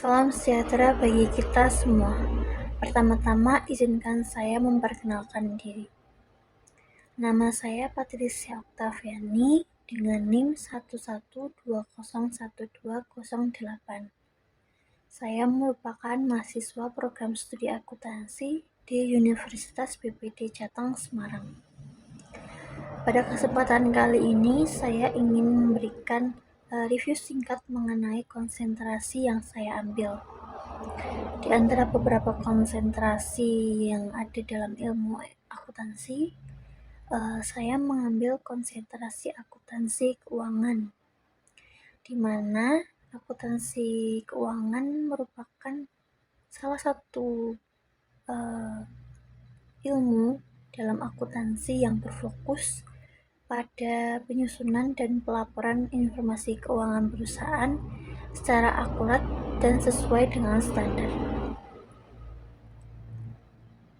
Salam sejahtera bagi kita semua. Pertama-tama, izinkan saya memperkenalkan diri. Nama saya Patricia Octaviani dengan NIM 112012008. Saya merupakan mahasiswa program studi akuntansi di Universitas BPD Jateng, Semarang. Pada kesempatan kali ini, saya ingin memberikan review singkat mengenai konsentrasi yang saya ambil. Di antara beberapa konsentrasi yang ada dalam ilmu akuntansi, saya mengambil konsentrasi akuntansi keuangan, di mana akuntansi keuangan merupakan salah satu ilmu dalam akuntansi yang berfokus pada penyusunan dan pelaporan informasi keuangan perusahaan secara akurat dan sesuai dengan standar.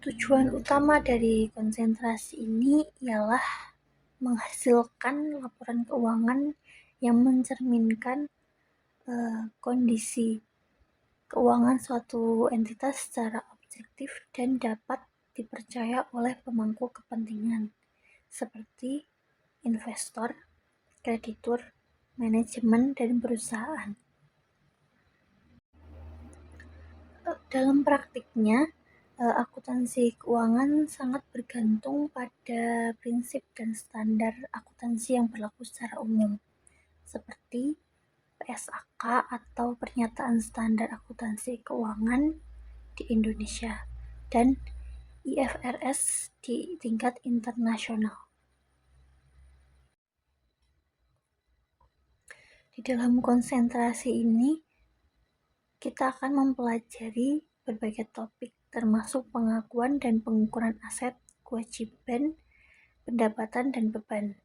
Tujuan utama dari konsentrasi ini ialah menghasilkan laporan keuangan yang mencerminkan kondisi keuangan suatu entitas secara objektif dan dapat dipercaya oleh pemangku kepentingan seperti investor, kreditur, manajemen, dan perusahaan. Dalam praktiknya, akuntansi keuangan sangat bergantung pada prinsip dan standar akuntansi yang berlaku secara umum, seperti PSAK atau Pernyataan Standar Akuntansi Keuangan di Indonesia dan IFRS di tingkat internasional. Di dalam konsentrasi ini, kita akan mempelajari berbagai topik termasuk pengakuan dan pengukuran aset, kewajiban, pendapatan, dan beban.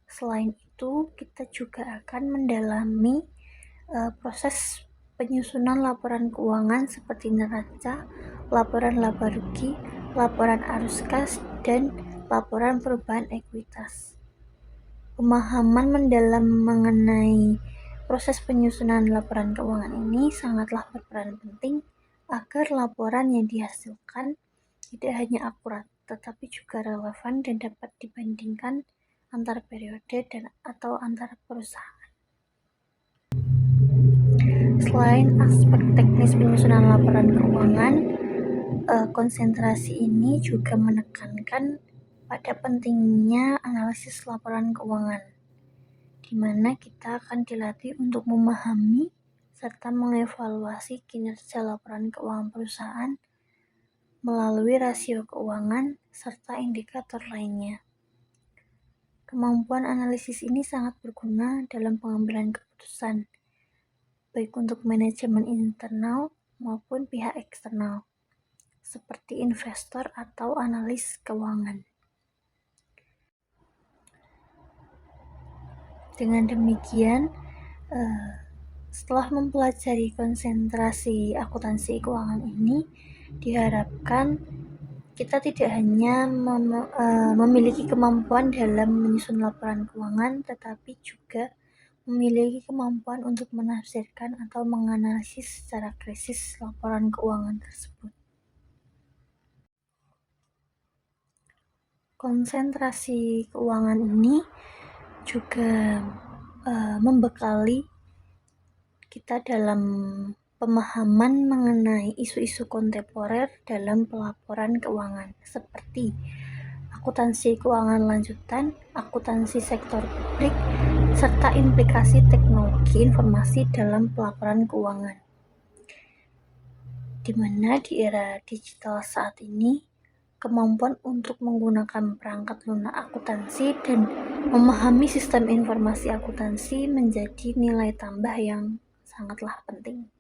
Selain itu, kita juga akan mendalami proses penyusunan laporan keuangan seperti neraca, laporan laba rugi, laporan arus kas, dan laporan perubahan ekuitas. Pemahaman mendalam mengenai proses penyusunan laporan keuangan ini sangatlah berperan penting agar laporan yang dihasilkan tidak hanya akurat, tetapi juga relevan dan dapat dibandingkan antar periode dan atau antar perusahaan. Selain aspek teknis penyusunan laporan keuangan, konsentrasi ini juga menekankan pada pentingnya analisis laporan keuangan, di mana kita akan dilatih untuk memahami serta mengevaluasi kinerja laporan keuangan perusahaan melalui rasio keuangan serta indikator lainnya. Kemampuan analisis ini sangat berguna dalam pengambilan keputusan, baik untuk manajemen internal maupun pihak eksternal, seperti investor atau analis keuangan. Dengan demikian, setelah mempelajari konsentrasi akuntansi keuangan ini, diharapkan kita tidak hanya memiliki kemampuan dalam menyusun laporan keuangan, tetapi juga memiliki kemampuan untuk menafsirkan atau menganalisis secara kritis laporan keuangan tersebut. Konsentrasi keuangan ini juga membekali kita dalam pemahaman mengenai isu-isu kontemporer dalam pelaporan keuangan, seperti akuntansi keuangan lanjutan, akuntansi sektor publik, serta implikasi teknologi informasi dalam pelaporan keuangan. Di mana di era digital saat ini, kemampuan untuk menggunakan perangkat lunak akuntansi dan memahami sistem informasi akuntansi menjadi nilai tambah yang sangatlah penting.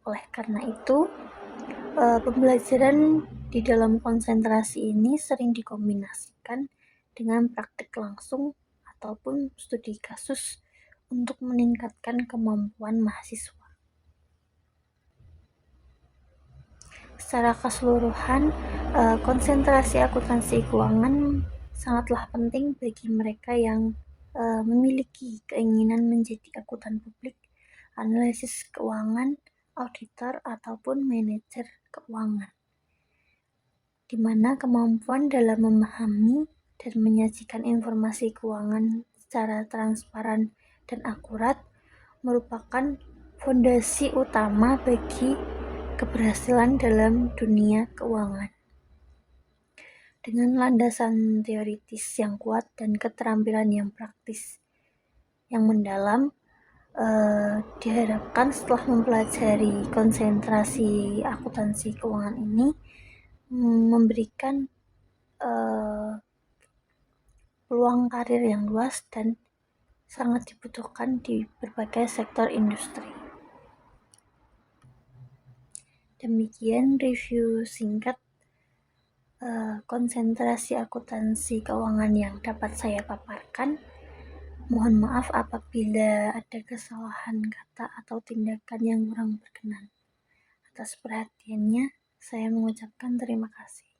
Oleh karena itu, pembelajaran di dalam konsentrasi ini sering dikombinasikan dengan praktik langsung ataupun studi kasus untuk meningkatkan kemampuan mahasiswa. Secara keseluruhan, konsentrasi akuntansi keuangan sangatlah penting bagi mereka yang memiliki keinginan menjadi akuntan publik, analisis keuangan, auditor, ataupun manajer keuangan, di mana kemampuan dalam memahami dan menyajikan informasi keuangan secara transparan dan akurat merupakan fondasi utama bagi keberhasilan dalam dunia keuangan. Dengan landasan teoritis yang kuat dan keterampilan yang praktis yang mendalam, diharapkan setelah mempelajari konsentrasi akuntansi keuangan ini memberikan peluang karir yang luas dan sangat dibutuhkan di berbagai sektor industri. Demikian review singkat konsentrasi akuntansi keuangan yang dapat saya paparkan. Mohon maaf apabila ada kesalahan kata atau tindakan yang kurang berkenan. Atas perhatiannya, saya mengucapkan terima kasih.